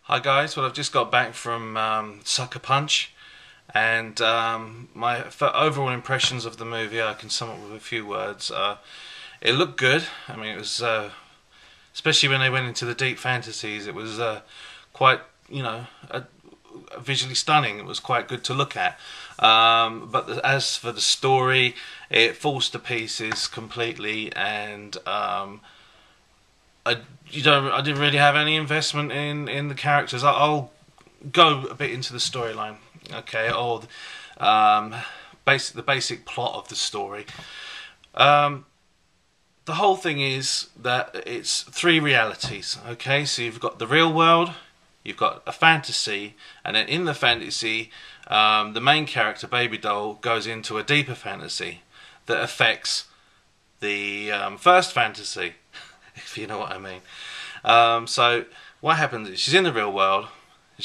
Hi guys, well I've just got back from Sucker Punch, and my overall impressions of the movie I can sum up with a few words. It looked good. I mean, it was especially when they went into the deep fantasies. It was quite, visually stunning. It was quite good to look at. But as for the story, it falls to pieces completely, and I didn't really have any investment in the characters. I'll go a bit into the storyline, okay, or the basic plot of the story. The whole thing is that it's three realities, okay? So you've got the real world, you've got a fantasy, and then in the fantasy, the main character, Baby Doll, goes into a deeper fantasy that affects the first fantasy, if you know what I mean. So what happens is she's in the real world.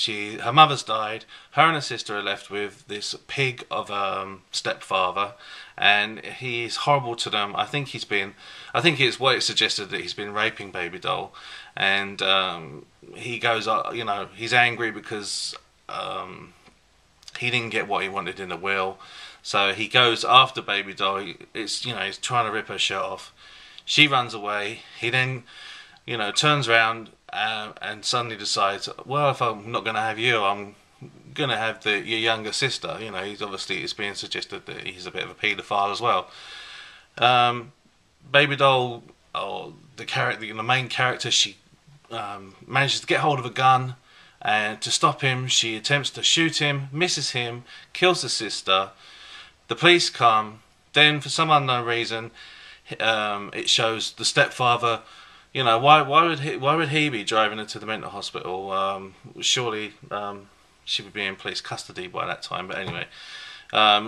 Her mother's died. Her and her sister are left with this pig of a stepfather, and he's horrible to them. I think it's what it suggested, that he's been raping Baby Doll, and he goes, he's angry because he didn't get what he wanted in the will, so he goes after Baby Doll. He's trying to rip her shirt off. She runs away. He then, turns around and suddenly decides, well, if I'm not going to have you, I'm going to have your younger sister. It's being suggested that he's a bit of a paedophile as well. Baby Doll, or the main character, she manages to get hold of a gun, and to stop him, she attempts to shoot him, misses him, kills the sister. The police come. Then, for some unknown reason, it shows the stepfather. Why would he be driving her to the mental hospital? Surely she would be in police custody by that time. But anyway,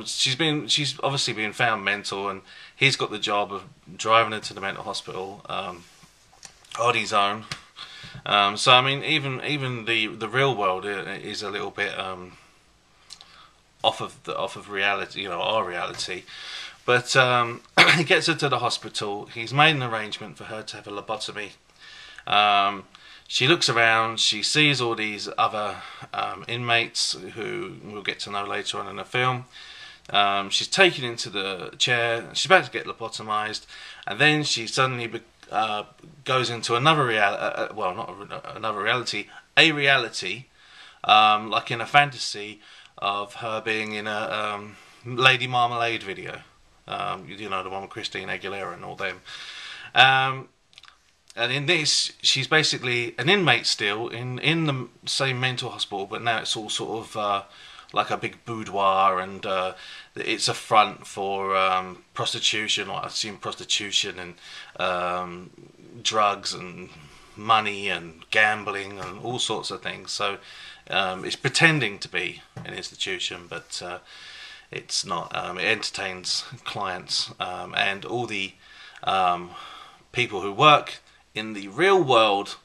she's obviously been found mental, and he's got the job of driving her to the mental hospital on his own. So I mean, even the real world is a little bit off of reality, our reality. But he gets her to the hospital. He's made an arrangement for her to have a lobotomy. She looks around. She sees all these other inmates who we'll get to know later on in the film. She's taken into the chair. She's about to get lobotomized, and then she suddenly goes into another reality. Well, not another reality. A reality, like in a fantasy of her being in a Lady Marmalade video. The one with Christine Aguilera and all them. And in this, she's basically an inmate still in the same mental hospital, but now it's all sort of like a big boudoir, and it's a front for prostitution, or I assume prostitution, and drugs and money and gambling and all sorts of things. So it's pretending to be an institution, but it's not. It entertains clients, and all the people who work in the real world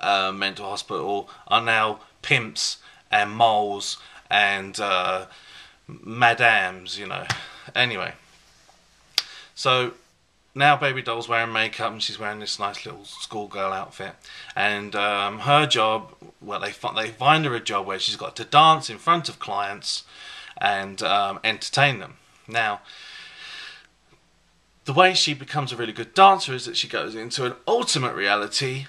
mental hospital are now pimps and moles and madams, Anyway, so now Baby Doll's wearing makeup, and she's wearing this nice little schoolgirl outfit, and her job, well, they find her a job where she's got to dance in front of clients and entertain them. Now, the way she becomes a really good dancer is that she goes into an ultimate reality,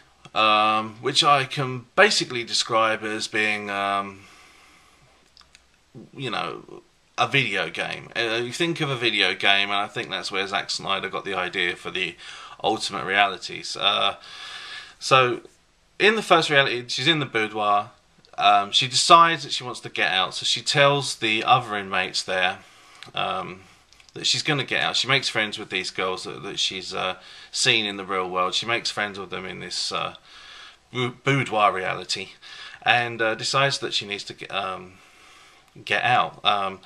which I can basically describe as being, a video game. You think of a video game, and I think that's where Zack Snyder got the idea for the ultimate realities. So, in the first reality, she's in the boudoir. She decides that she wants to get out, so she tells the other inmates there that she's going to get out. She makes friends with these girls that she's seen in the real world. She makes friends with them in this boudoir reality, and decides that she needs to get out.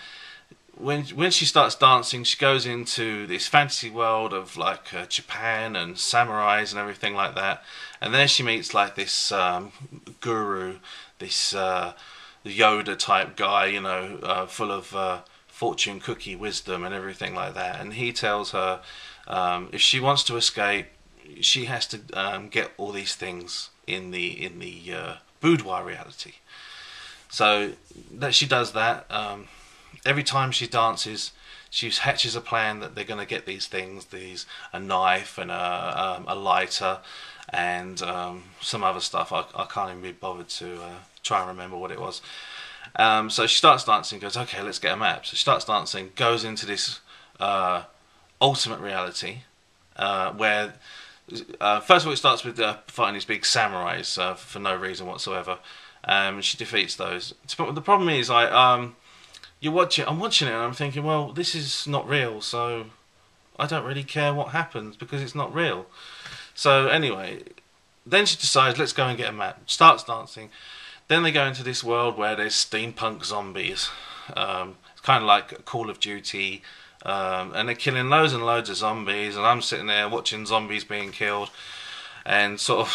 When she starts dancing, she goes into this fantasy world of like Japan and samurais and everything like that, and there she meets like this guru, this Yoda type guy, full of fortune cookie wisdom and everything like that. And he tells her if she wants to escape, she has to get all these things in the boudoir reality. So that she does that. Every time she dances, she hatches a plan that they're going to get these things, a knife and a lighter, and some other stuff. I can't even be bothered to try and remember what it was. So she starts dancing, goes, okay, let's get a map. So she starts dancing, goes into this ultimate reality, where first of all it starts with fighting these big samurais for no reason whatsoever. She defeats those. But the problem is, I'm watching it and I'm thinking, well, this is not real, so I don't really care what happens because it's not real. So anyway, then she decides, let's go and get a map. Starts dancing. Then they go into this world where there's steampunk zombies. It's kind of like Call of Duty, and they're killing loads and loads of zombies, and I'm sitting there watching zombies being killed, and sort of,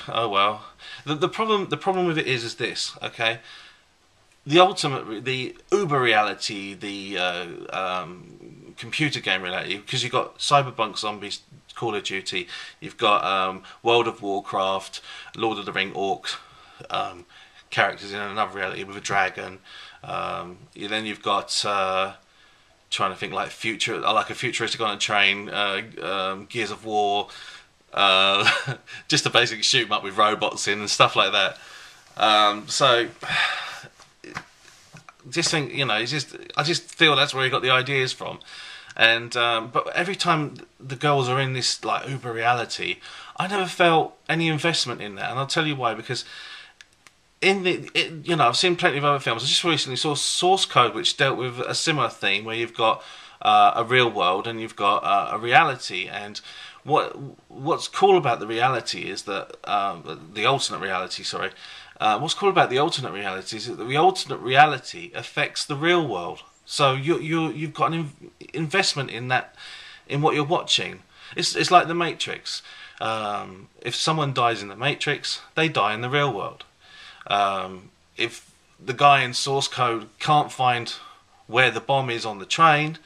oh well. The problem with it is this, okay? The Uber reality, the computer game reality, because you've got Cyberpunk Zombies, Call of Duty, you've got World of Warcraft, Lord of the Ring orc characters in another reality with a dragon. Then you've got trying to think like a futuristic on a train, Gears of War, just a basic shoot 'em up with robots in and stuff like that. So just think, I just feel that's where he got the ideas from. And but every time the girls are in this like Uber reality, I never felt any investment in that, and I'll tell you why. Because I've seen plenty of other films. I just recently saw Source Code, which dealt with a similar theme, where you've got a real world and you've got a reality. And what's cool about the reality is that the alternate reality. Sorry, what's cool about the alternate reality is that the alternate reality affects the real world. So you've got an investment in that, in what you're watching. It's like the Matrix. If someone dies in the Matrix, they die in the real world. If the guy in Source Code can't find where the bomb is on the train,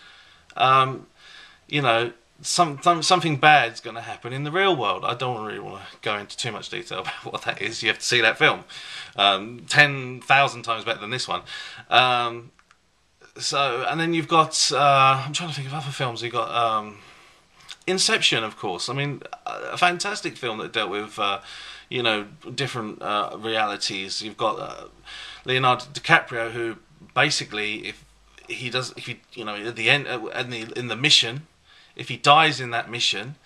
something bad's going to happen in the real world. I don't really want to go into too much detail about what that is. You have to see that film 10,000 times better than this one. And then you've got, I'm trying to think of other films. You've got Inception, of course. I mean, a fantastic film that dealt with, different realities. You've got Leonardo DiCaprio, who basically, at the end, in the mission, if he dies in that mission,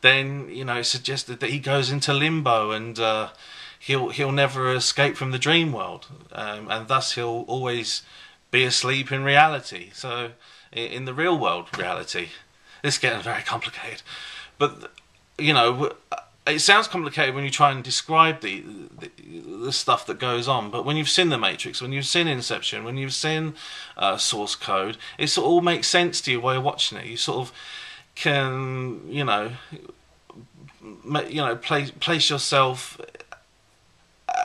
then it's suggested that he goes into limbo and he'll never escape from the dream world, and thus he'll always be asleep in reality. So in the real world reality, it's getting very complicated. But it sounds complicated when you try and describe the stuff that goes on. But when you've seen The Matrix, when you've seen Inception, when you've seen Source Code, it sort of all makes sense to you while you're watching it. You sort of can place yourself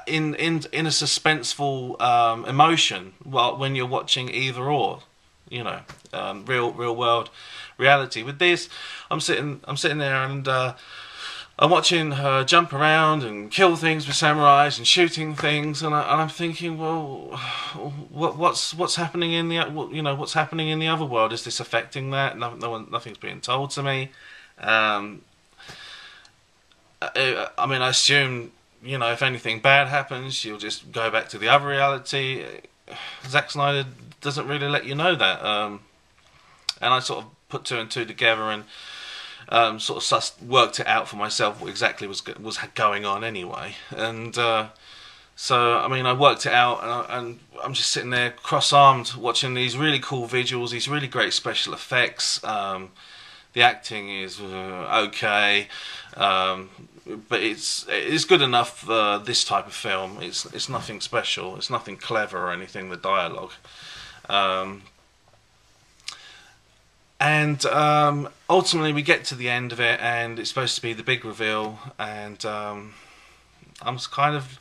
in a suspenseful emotion when you're watching either or, real world reality. With this, I'm sitting there and I'm watching her jump around and kill things with samurais and shooting things, and I'm thinking, well, what's happening in what's happening in the other world? Is this affecting that? Nothing's being told to me. I mean, I assume, if anything bad happens, you'll just go back to the other reality. Zack Snyder doesn't really let you know that. And I sort of put two and two together and sort of worked it out for myself what exactly was going on anyway. And so, I mean, I worked it out, and I'm just sitting there cross-armed watching these really cool visuals, these really great special effects. The acting is okay. But it's good enough for this type of film. It's nothing special. It's nothing clever or anything. The dialogue, and ultimately we get to the end of it, and it's supposed to be the big reveal. And I'm kind of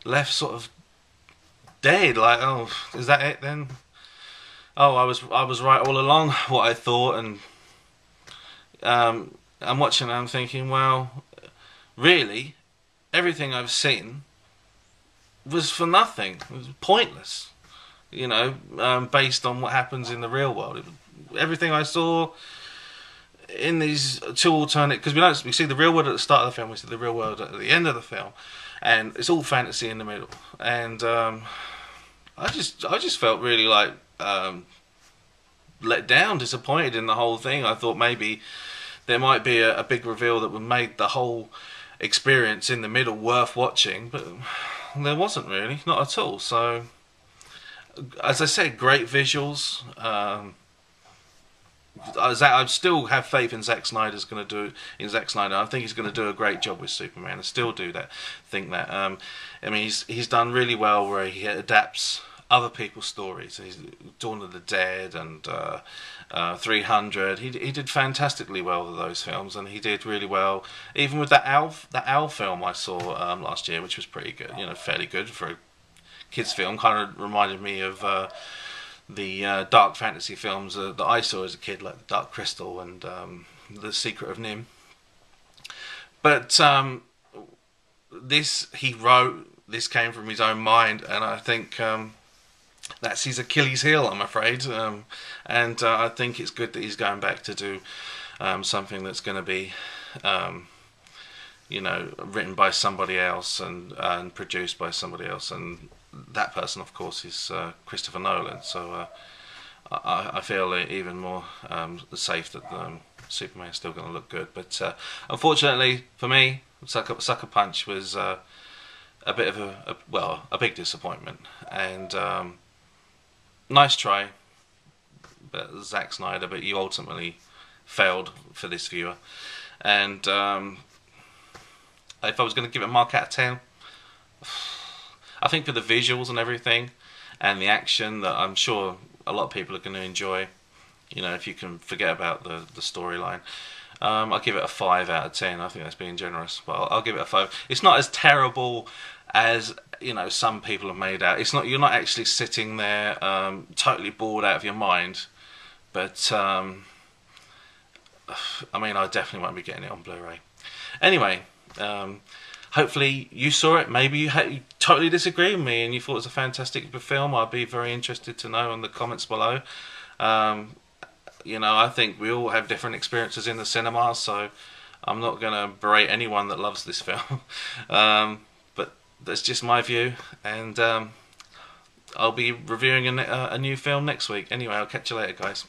left sort of dead. Like, oh, is that it then? Oh, I was right all along. What I thought, and I'm watching and I'm thinking, well, really, everything I've seen was for nothing. It was pointless, you know, based on what happens in the real world. Everything I saw in these two alternate, because we see the real world at the start of the film, we see the real world at the end of the film, and it's all fantasy in the middle. And I just felt really like let down, disappointed in the whole thing. I thought maybe there might be a big reveal that would make the whole experience in the middle worth watching, but there wasn't really, not at all. So, as I said, great visuals. I still have faith in Zack Snyder's going to do in Zack Snyder. I think he's going to do a great job with Superman. I still do that. Think that. I mean, he's done really well where he adapts other people's stories. He's Dawn of the Dead and 300. He did fantastically well with those films, and he did really well even with that Owl film I saw last year, which was pretty good. You know, fairly good for a kids film. Kind of reminded me of the dark fantasy films that I saw as a kid, like The Dark Crystal and The Secret of Nim. But this he wrote. This came from his own mind, and I think that's his Achilles heel, I'm afraid. And I think it's good that he's going back to do something that's going to be, you know, written by somebody else and produced by somebody else. And that person, of course, is Christopher Nolan. So I feel even more safe that Superman's still going to look good. But unfortunately for me, Sucker Punch was a bit of a big disappointment. And nice try, but Zack Snyder, but you ultimately failed for this viewer. And if I was going to give it a mark out of 10, I think for the visuals and everything, and the action that I'm sure a lot of people are going to enjoy, you know, if you can forget about the storyline, I'll give it a 5 out of 10. I think that's being generous, but I'll give it a 5. It's not as terrible as, you know, some people have made out. It's not. You're not actually sitting there totally bored out of your mind, but I mean, I definitely won't be getting it on Blu-ray. Anyway, hopefully you saw it. Maybe you totally disagree with me and you thought it was a fantastic film. I'd be very interested to know in the comments below. You know, I think we all have different experiences in the cinema, so I'm not going to berate anyone that loves this film. But that's just my view, and I'll be reviewing a new film next week. Anyway, I'll catch you later, guys.